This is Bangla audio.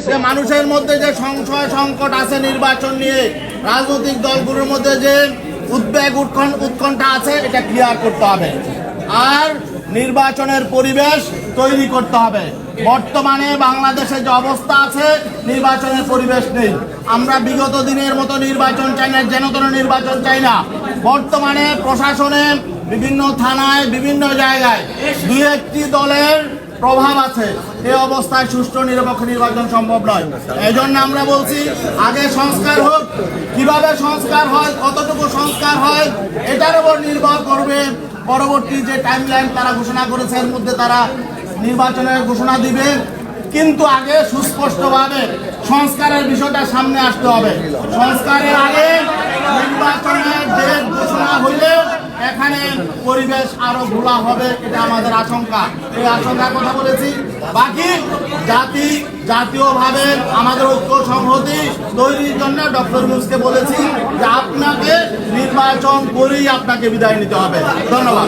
যে মানুষের মধ্যে যে সংশয় সংকট আছে নির্বাচন নিয়ে, রাজনৈতিক দলগুলোর মধ্যে যে উদ্বেগ উৎকণ্ঠা আছে, এটা ক্লিয়ার করতে হবে। আর নির্বাচনের পরিবেশ তৈরি করতে হবে। বর্তমানে বাংলাদেশে যে অবস্থা আছে, নির্বাচনের পরিবেশ নেই। আমরা বিগত দিনের মতো নির্বাচন চাই না, যেন তেন নির্বাচন চাই না। বর্তমানে প্রশাসনে বিভিন্ন থানায় বিভিন্ন জায়গায় দুই একটি দলের প্রভাব আছে। এই অবস্থায় সুষ্ঠু নিরপেক্ষ নির্বাচন সম্ভব নয়। এই জন্য আমরা বলছি, আগে সংস্কার হোক। কিভাবে সংস্কার হয়, কতটুকু সংস্কার হয়, এটার উপর নির্ভর করবে পরবর্তী যে টাইমলাইন তারা ঘোষণা করেছে, এর মধ্যে তারা নির্বাচনের ঘোষণা দিবে। কিন্তু আগে সুস্পষ্টভাবে সংস্কারের বিষয়টা সামনে আসতে হবে। সংস্কারের আগে নির্বাচনের ডেট ঘোষণা হইলে এখানে পরিবেশ আরো ঘোলা হবে, এটা আমাদের আশঙ্কা। এই আশঙ্কার কথা বলেছি। বাকি জাতীয়ভাবে আমাদের ঐক্য সংহতি তৈরির জন্য ডক্টর ইউনূসকে বলেছি যে আপনাকে নির্বাচন করেই আপনাকে বিদায় নিতে হবে। ধন্যবাদ।